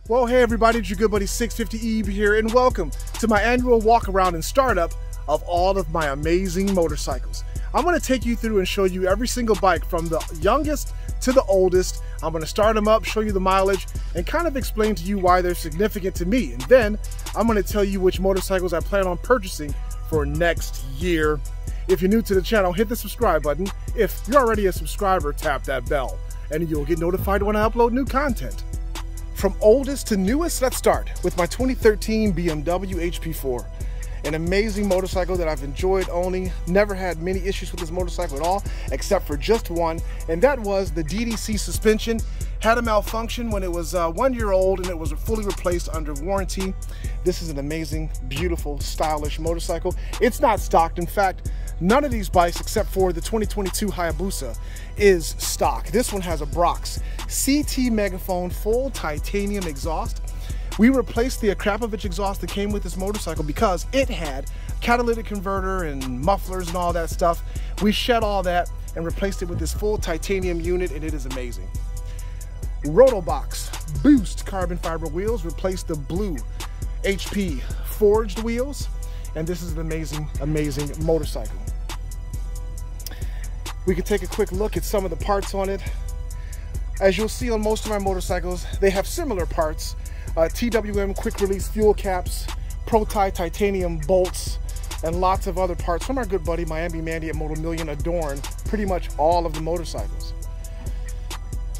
Well, hey everybody, it's your good buddy 650 Eve here, and welcome to my annual walk around and startup of all of my amazing motorcycles. I'm going to take you through and show you every single bike from the youngest to the oldest. I'm going to start them up, show you the mileage, and kind of explain to you why they're significant to me. And then I'm going to tell you which motorcycles I plan on purchasing for next year. If you're new to the channel, hit the subscribe button. If you're already a subscriber, tap that bell, and you'll get notified when I upload new content. From oldest to newest, let's start with my 2013 BMW HP4. An amazing motorcycle that I've enjoyed owning. Never had many issues with this motorcycle at all, except for just one, and that was the DDC suspension. Had a malfunction when it was 1 year old, and it was fully replaced under warranty. This is an amazing, beautiful, stylish motorcycle. It's not stocked. In fact, none of these bikes, except for the 2022 Hayabusa, is stock. This one has a Brox CT Megaphone full titanium exhaust. We replaced the Akrapovic exhaust that came with this motorcycle because it had catalytic converter and mufflers and all that stuff. We shed all that and replaced it with this full titanium unit, and it is amazing. Rotobox Boost carbon fiber wheels replaced the blue HP forged wheels, and this is an amazing, amazing motorcycle. We can take a quick look at some of the parts on it. As you'll see on most of my motorcycles, they have similar parts. TWM quick release fuel caps, Pro-Tie titanium bolts, and lots of other parts from our good buddy Miami Mandy at Moto Million adorn pretty much all of the motorcycles.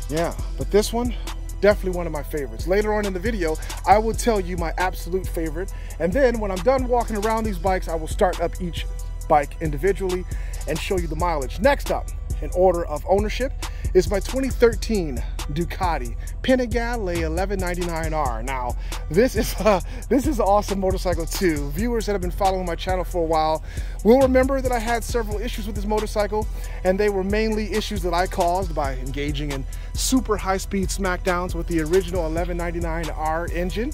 Yeah, but this one, definitely one of my favorites. Later on in the video, I will tell you my absolute favorite, and then when I'm done walking around these bikes, I will start up each bike individually and show you the mileage. Next up, in order of ownership, is my 2013 Ducati Panigale 1199R. Now, this is an awesome motorcycle too. Viewers that have been following my channel for a while will remember that I had several issues with this motorcycle, and they were mainly issues that I caused by engaging in super high-speed smackdowns with the original 1199R engine.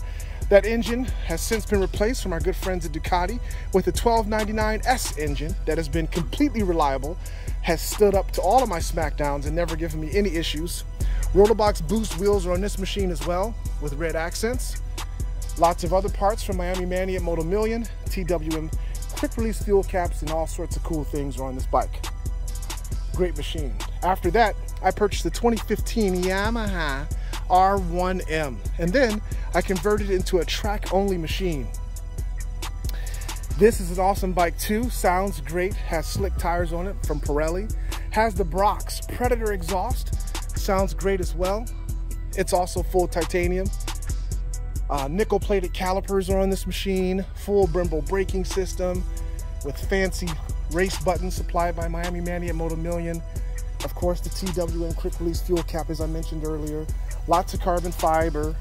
That engine has since been replaced from our good friends at Ducati with the 1299S engine that has been completely reliable, has stood up to all of my smackdowns and never given me any issues. Rotobox Boost wheels are on this machine as well, with red accents. Lots of other parts from Miami Mandy at Moto Million, TWM quick release fuel caps, and all sorts of cool things are on this bike. Great machine. After that, I purchased the 2015 Yamaha R1M, and then I converted it into a track-only machine. This is an awesome bike too, sounds great, has slick tires on it from Pirelli, has the Brox Predator exhaust, sounds great as well. It's also full titanium. Nickel-plated calipers are on this machine, full Brembo braking system with fancy race buttons supplied by Miami Mandy at Moto Million. Of course, the TWM quick release fuel cap, as I mentioned earlier. Lots of carbon fiber.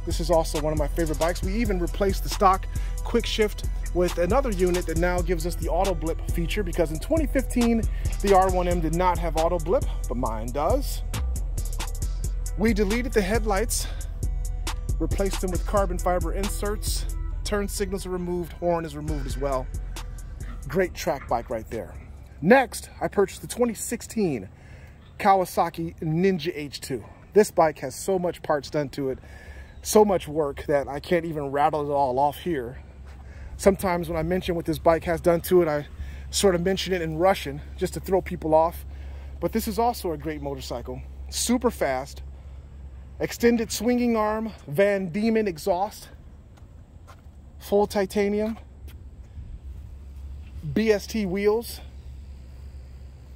This is also one of my favorite bikes. We even replaced the stock quick shift with another unit that now gives us the auto blip feature, because in 2015 the R1M did not have auto blip, but mine does. We deleted the headlights, replaced them with carbon fiber inserts. Turn signals are removed, horn is removed as well. Great track bike right there. Next, I purchased the 2016 Kawasaki Ninja H2. This bike has so much parts done to it, so much work that I can't even rattle it all off here. Sometimes when I mention what this bike has done to it, I sort of mention it in Russian just to throw people off. But this is also a great motorcycle. Super fast, extended swinging arm, Van Diemen exhaust, full titanium, BST wheels.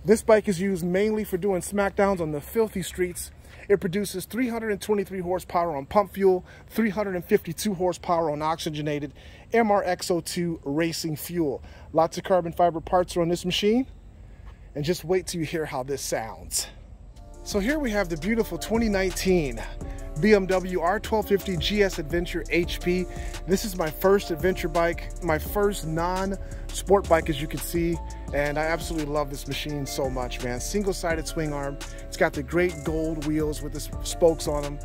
This bike is used mainly for doing smackdowns on the filthy streets. It produces 323 horsepower on pump fuel, 352 horsepower on oxygenated MRX02 racing fuel. Lots of carbon fiber parts are on this machine, and just wait till you hear how this sounds. So here we have the beautiful 2019 BMW R1250 GS Adventure HP. This is my first adventure bike, my first non-sport bike, as you can see, and I absolutely love this machine so much, man. Single-sided swing arm. It's got the great gold wheels with the spokes on them.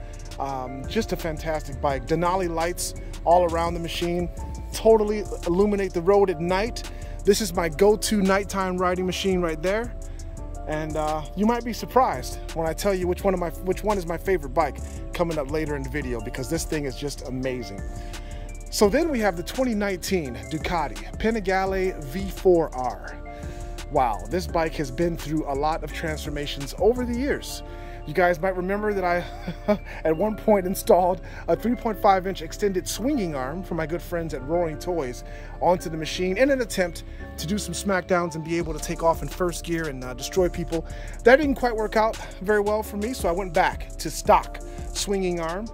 Just a fantastic bike. Denali lights all around the machine, totally illuminate the road at night. This is my go-to nighttime riding machine right there. And you might be surprised when I tell you which one is my favorite bike. coming up later in the video because this thing is just amazing. So then we have the 2019 Ducati Panigale V4R. Wow, this bike has been through a lot of transformations over the years. You guys might remember that I, at one point, installed a 3.5-inch extended swinging arm from my good friends at Roaring Toys onto the machine in an attempt to do some smackdowns and be able to take off in first gear and destroy people. That didn't quite work out very well for me, so I went back to stock swinging arm.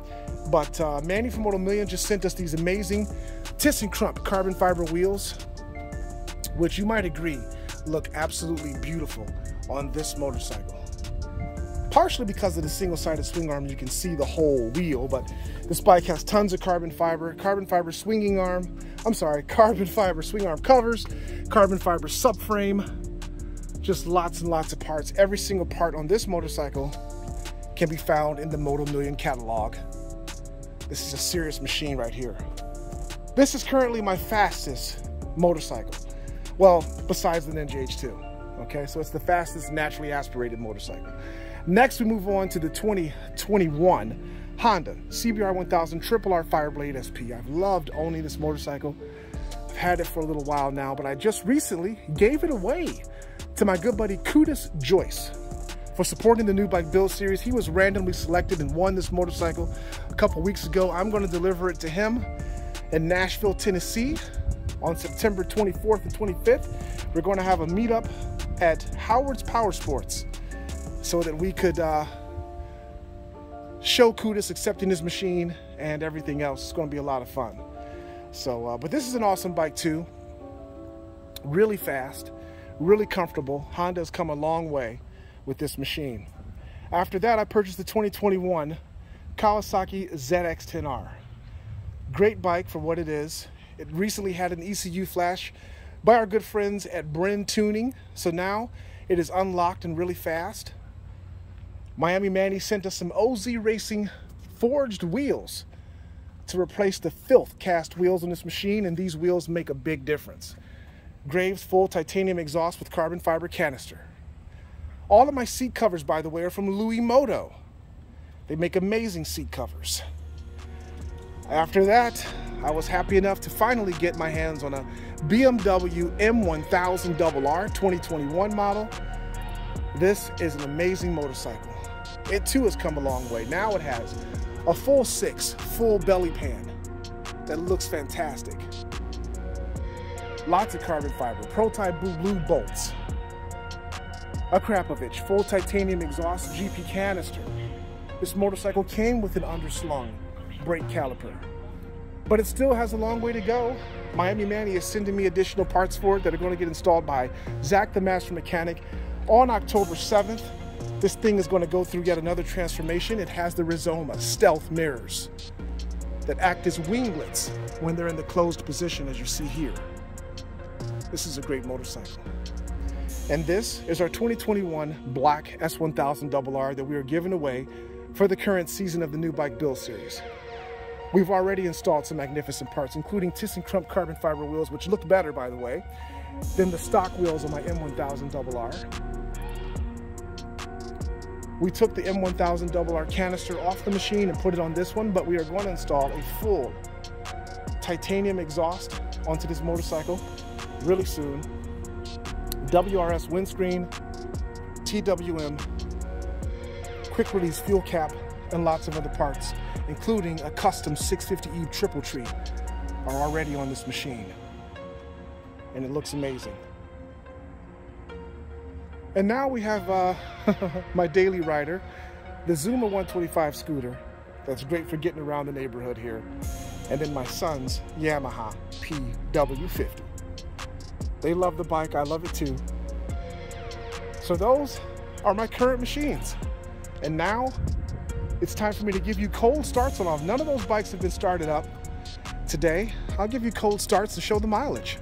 But Manny from Moto Million just sent us these amazing ThyssenKrupp carbon fiber wheels, which you might agree look absolutely beautiful on this motorcycle. Partially because of the single-sided swing arm, you can see the whole wheel, but this bike has tons of carbon fiber swing arm covers, carbon fiber subframe, just lots and lots of parts. Every single part on this motorcycle can be found in the Moto Million catalog. This is a serious machine right here. This is currently my fastest motorcycle. Well, besides the Ninja H2, okay? So it's the fastest naturally aspirated motorcycle. Next, we move on to the 2021 Honda CBR 1000 RRR Fireblade SP. I've loved owning this motorcycle. I've had it for a little while now, but I just recently gave it away to my good buddy Kudus Joyce for supporting the New Bike Build series. He was randomly selected and won this motorcycle a couple weeks ago. I'm going to deliver it to him in Nashville, Tennessee on September 24th and 25th. We're going to have a meetup at Howard's Power Sports so that we could show Kudus accepting his machine and everything else. It's going to be a lot of fun. So, but this is an awesome bike too. Really fast, really comfortable. Honda's come a long way with this machine. After that, I purchased the 2021 Kawasaki ZX-10R. Great bike for what it is. It recently had an ECU flash by our good friends at Bren Tuning, so now it is unlocked and really fast. Miami Manny sent us some OZ Racing forged wheels to replace the filth cast wheels on this machine, and these wheels make a big difference. Graves full titanium exhaust with carbon fiber canister. All of my seat covers, by the way, are from Louis Moto. They make amazing seat covers. After that, I was happy enough to finally get my hands on a BMW M1000RR 2021 model. This is an amazing motorcycle. It too has come a long way. Now it has a full 6 full belly pan that looks fantastic. Lots of carbon fiber, Pro-Type blue bolts, a Krapovich full titanium exhaust GP canister. This motorcycle came with an underslung brake caliper, but it still has a long way to go. Miami Manny is sending me additional parts for it that are going to get installed by Zach the Master Mechanic on October 7th. This thing is going to go through yet another transformation. It has the Rizoma stealth mirrors that act as winglets when they're in the closed position, as you see here. This is a great motorcycle. And this is our 2021 black S1000RR that we are giving away for the current season of the New Bike Build series. We've already installed some magnificent parts, including ThyssenKrupp carbon fiber wheels, which look better, by the way, than the stock wheels on my M1000RR. We took the M1000RR canister off the machine and put it on this one, but we are going to install a full titanium exhaust onto this motorcycle really soon. WRS windscreen, TWM, quick release fuel cap, and lots of other parts, including a custom 650E triple tree, are already on this machine. And it looks amazing. And now we have my daily rider, the Zuma 125 scooter. That's great for getting around the neighborhood here. And then my son's Yamaha PW50. They love the bike, I love it too. So those are my current machines. And now it's time for me to give you cold starts on all. None of those bikes have been started up today. I'll give you cold starts to show the mileage.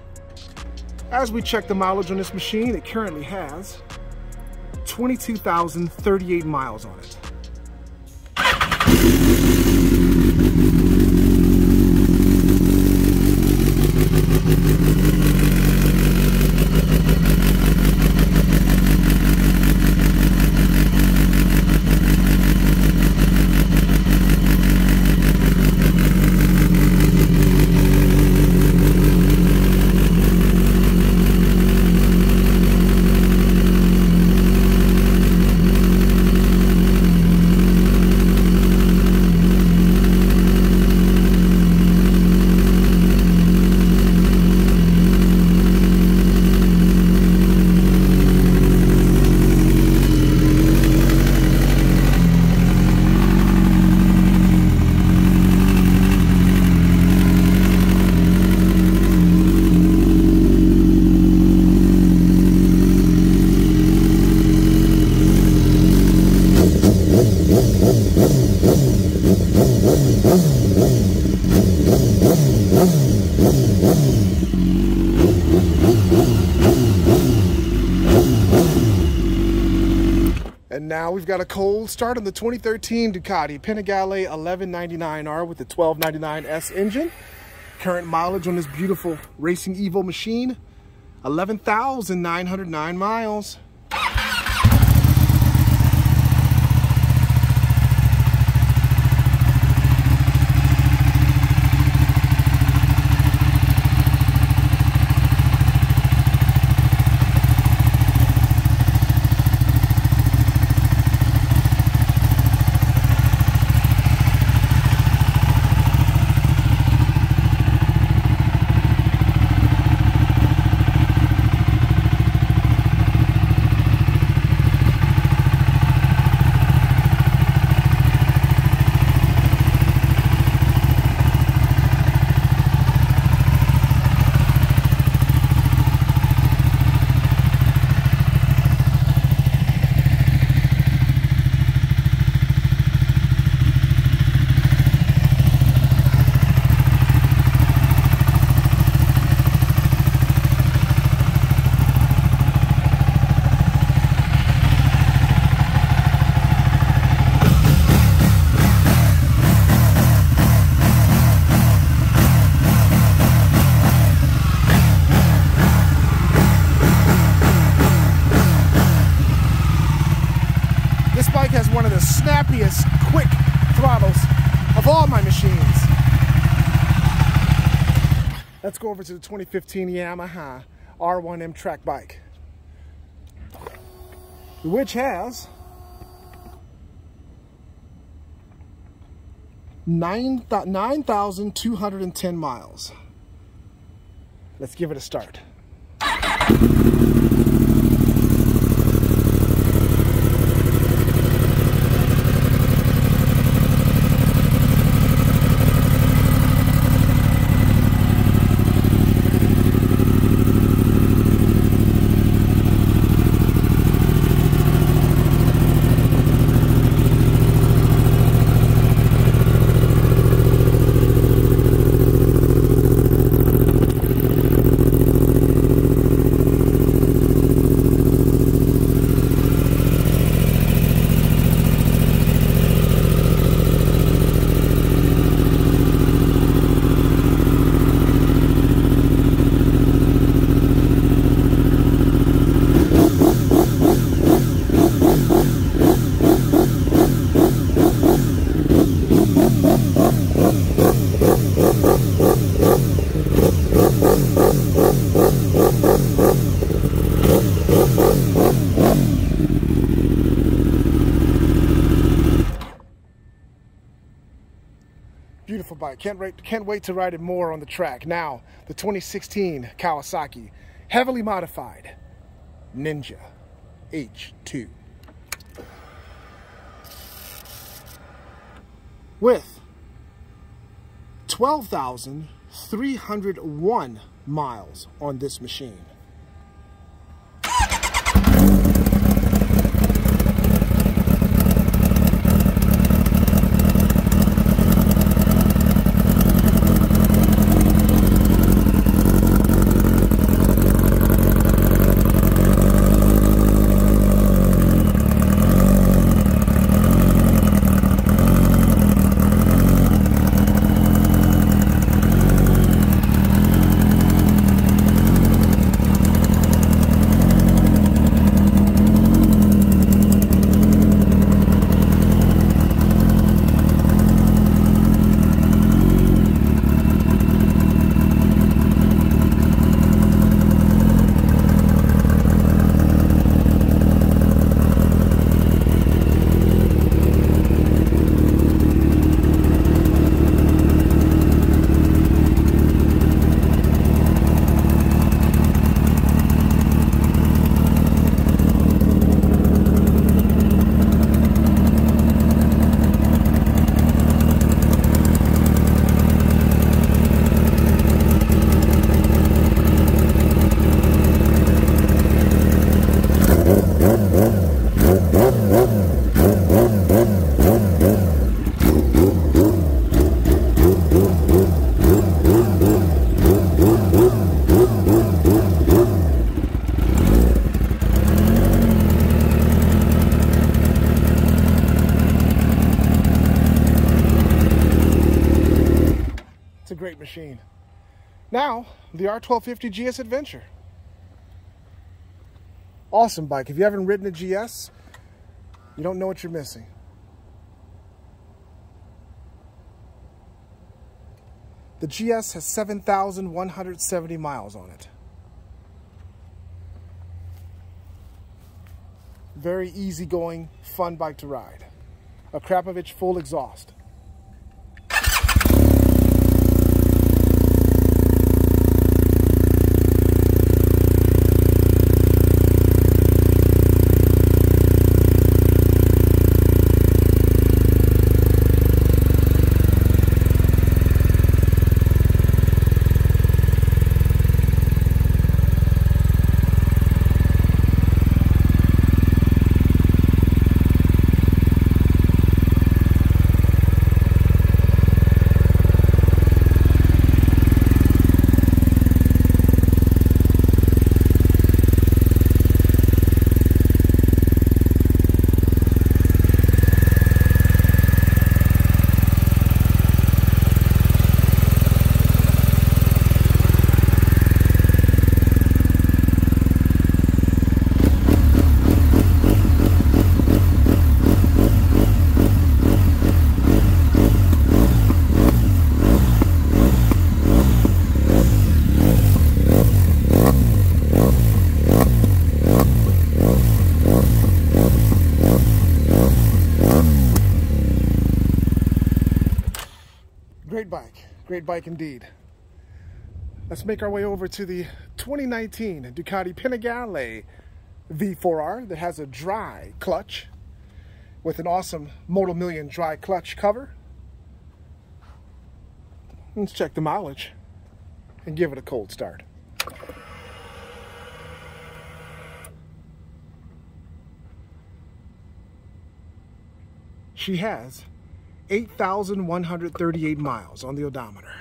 As we check the mileage on this machine, it currently has 22,038 miles on it. Now we've got a cold start on the 2013 Ducati Panigale 1199R with the 1299S engine. Current mileage on this beautiful Racing Evo machine, 11,909 miles. This bike has one of the snappiest, quick throttles of all my machines. Let's go over to the 2015 Yamaha R1M track bike, which has 9,210 miles. Let's give it a start. Beautiful bike. Can't wait to ride it more on the track. Now, the 2016 Kawasaki heavily modified Ninja H2 with 12,301 miles on this machine. great machine. Now, the R1250 GS Adventure. Awesome bike. If you haven't ridden a GS, you don't know what you're missing. The GS has 7,170 miles on it. Very easygoing, fun bike to ride. A Krapovic full exhaust. Great bike indeed. Let's make our way over to the 2019 Ducati Panigale V4R that has a dry clutch with an awesome Moto Million dry clutch cover. Let's check the mileage and give it a cold start. She has 8,138 miles on the odometer.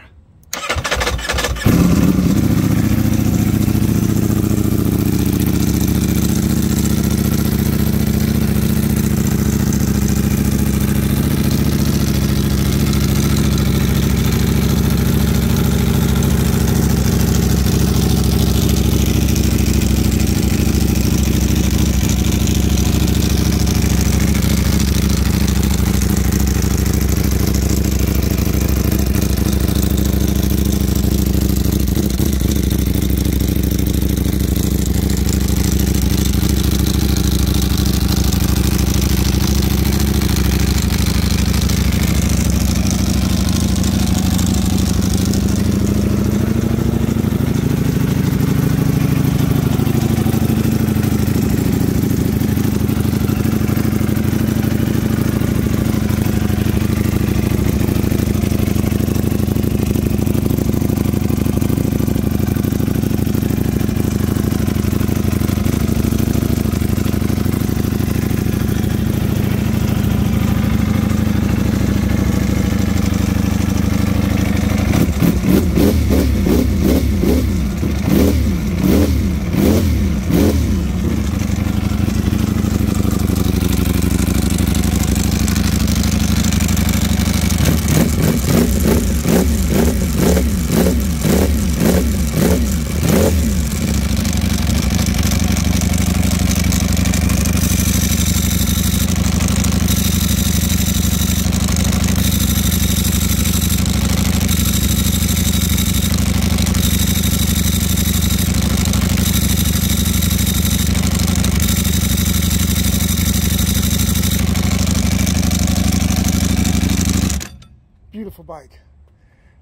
Beautiful bike.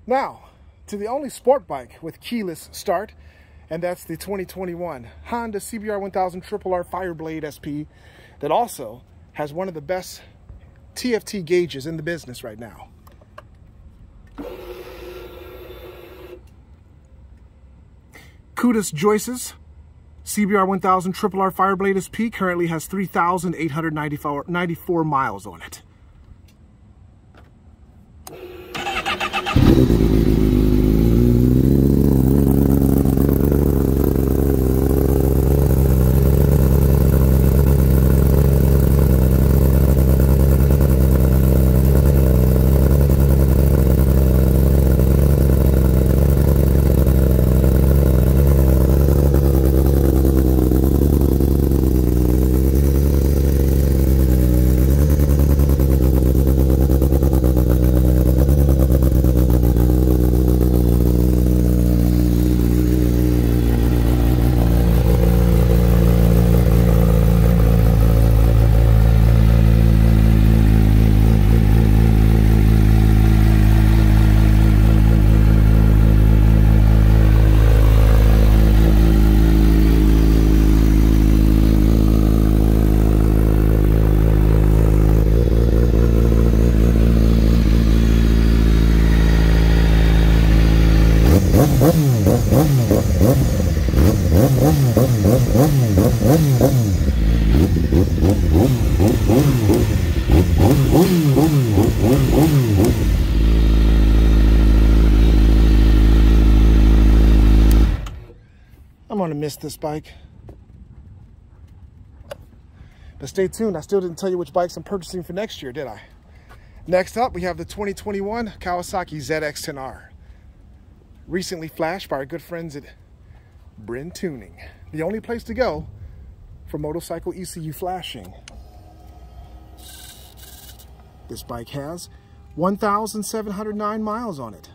Now, to the only sport bike with keyless start, and that's the 2021 Honda CBR 1000 RRR Fireblade SP that also has one of the best TFT gauges in the business right now. Kudos Joyce's CBR 1000 RRR Fireblade SP currently has 3,894 miles on it. I'm gonna miss this bike. But stay tuned, I still didn't tell you which bikes I'm purchasing for next year, did I? Next up, we have the 2021 Kawasaki ZX-10R. Recently flashed by our good friends at Bryn Tuning, the only place to go for motorcycle ECU flashing. This bike has 1,709 miles on it.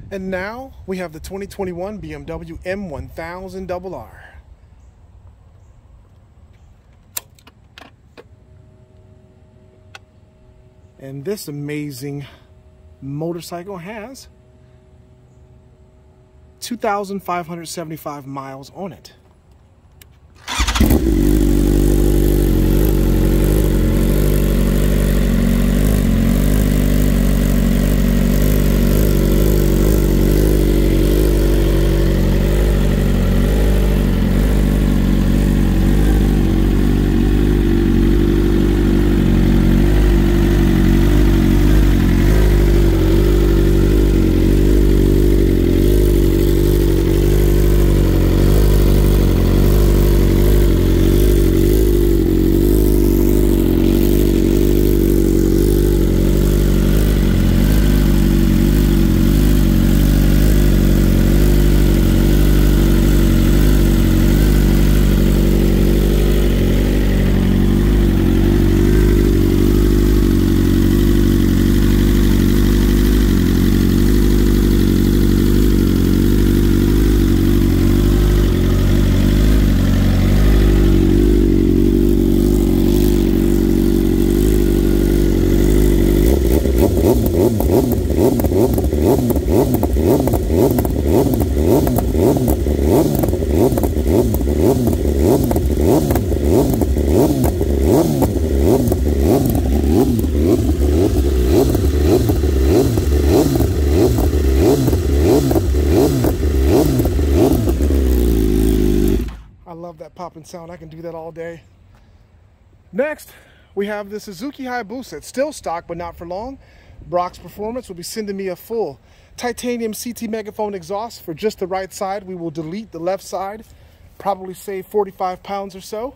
And now we have the 2021 BMW M1000RR. And this amazing motorcycle has 2,575 miles on it. I love that popping sound. I can do that all day. Next, we have the Suzuki Hayabusa. It's still stock, but not for long. Brock's Performance will be sending me a full titanium CT megaphone exhaust for just the right side. We will delete the left side, probably save 45 pounds or so.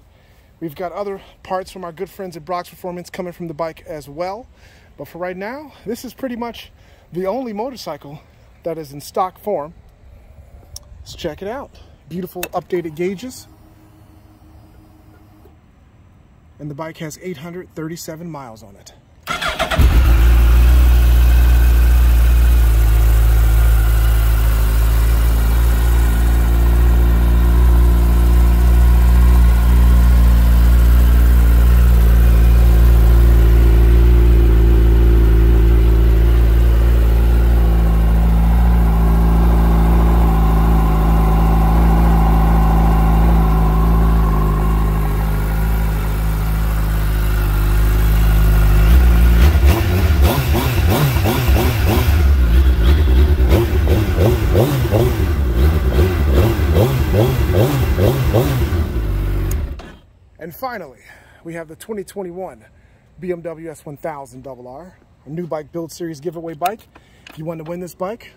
We've got other parts from our good friends at Brock's Performance coming from the bike as well. But for right now, this is pretty much the only motorcycle that is in stock form. Let's check it out. Beautiful updated gauges. And the bike has 837 miles on it. And finally, we have the 2021 BMW S1000RR, a new bike build series giveaway bike. If you want to win this bike,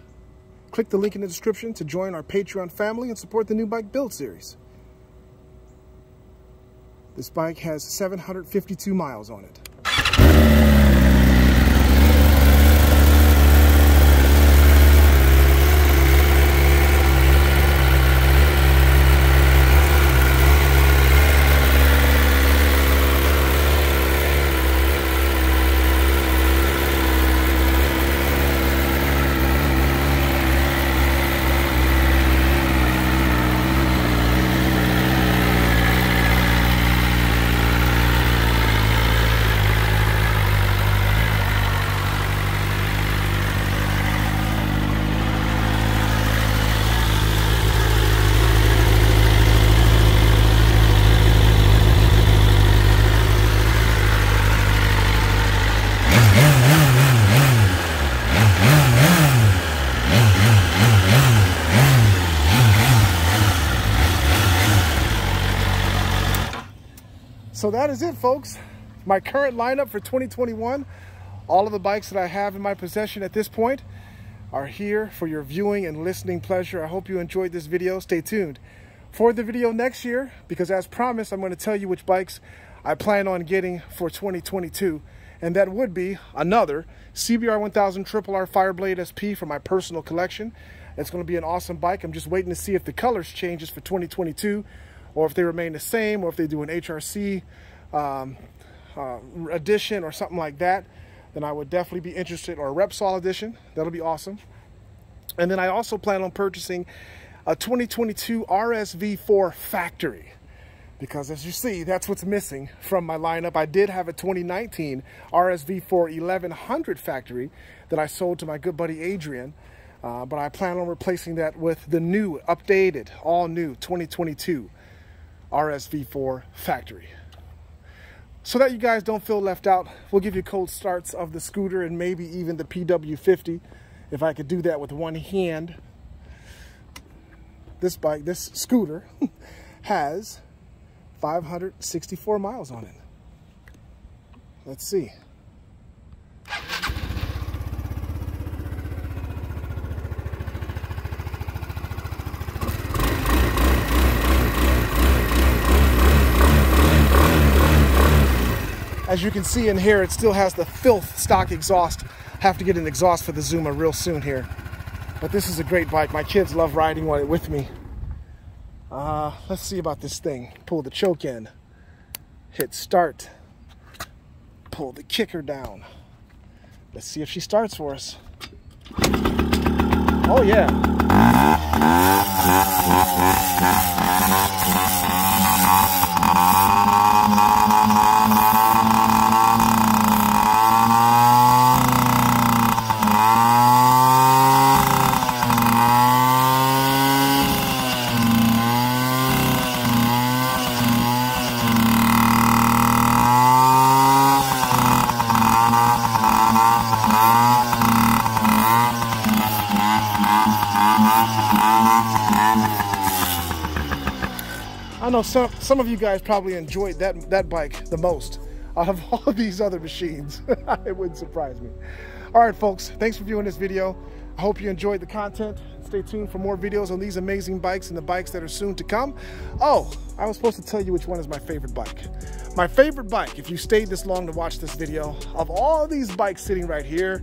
click the link in the description to join our Patreon family and support the new bike build series. This bike has 752 miles on it. So that is it, folks. My current lineup for 2021. All of the bikes that I have in my possession at this point are here for your viewing and listening pleasure. I hope you enjoyed this video. Stay tuned for the video next year, because as promised, I'm going to tell you which bikes I plan on getting for 2022. And that would be another CBR 1000 RRR Fireblade SP for my personal collection. It's going to be an awesome bike. I'm just waiting to see if the colors changes for 2022, or if they remain the same, or if they do an HRC edition or something like that. Then I would definitely be interested, or a Repsol edition. That'll be awesome. And then I also plan on purchasing a 2022 RSV4 factory, because as you see, that's what's missing from my lineup. I did have a 2019 RSV4 1100 factory that I sold to my good buddy Adrian, but I plan on replacing that with the new, updated, all new 2022 RSV4 factory. So that you guys don't feel left out, we'll give you cold starts of the scooter and maybe even the PW50, if I could do that with one hand. This bike, this scooter, has 564 miles on it. Let's see. As you can see in here, it still has the filth stock exhaust. Have to get an exhaust for the Zuma real soon here. But this is a great bike. My kids love riding on it with me. Let's see about this thing. Pull the choke in. Hit start. Pull the kicker down. Let's see if she starts for us. Oh yeah. I know some of you guys probably enjoyed that bike the most out of all of these other machines. It wouldn't surprise me. All right, folks, thanks for viewing this video. I hope you enjoyed the content. Stay tuned for more videos on these amazing bikes and the bikes that are soon to come. Oh, I was supposed to tell you which one is my favorite bike. My favorite bike, if you stayed this long to watch this video, of all these bikes sitting right here,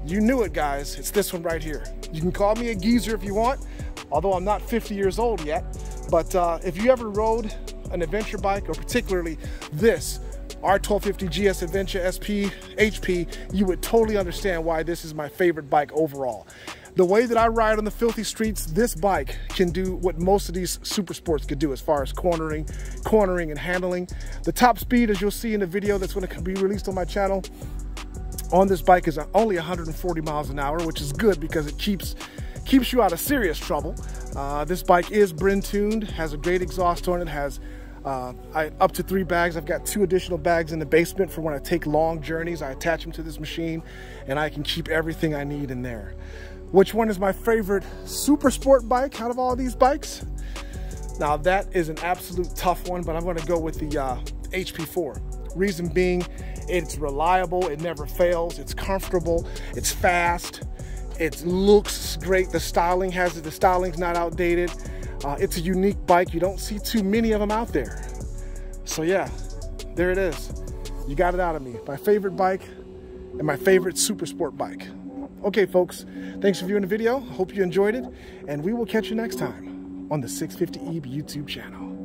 you knew it, guys. It's this one right here. You can call me a geezer if you want, although I'm not 50 years old yet. But if you ever rode an adventure bike, or particularly this R1250 GS Adventure SP HP, you would totally understand why this is my favorite bike overall. The way that I ride on the filthy streets, this bike can do what most of these super sports could do as far as cornering and handling. The top speed, as you'll see in the video that's going to be released on my channel, on this bike is only 140 miles an hour, which is good because it keeps you out of serious trouble. This bike is Brinn tuned, has a great exhaust on it, has up to 3 bags. I've got 2 additional bags in the basement for when I take long journeys. I attach them to this machine and I can keep everything I need in there. Which one is my favorite super sport bike out of all these bikes? Now that is an absolute tough one, but I'm going to go with the HP4. Reason being, it's reliable, it never fails, it's comfortable, it's fast, it looks great. The styling's not outdated. It's a unique bike. You don't see too many of them out there. So yeah, there it is. You got it out of me. My favorite bike and my favorite super sport bike. Okay, folks, thanks for viewing the video. Hope you enjoyed it, and we will catch you next time on the 650 EB YouTube channel.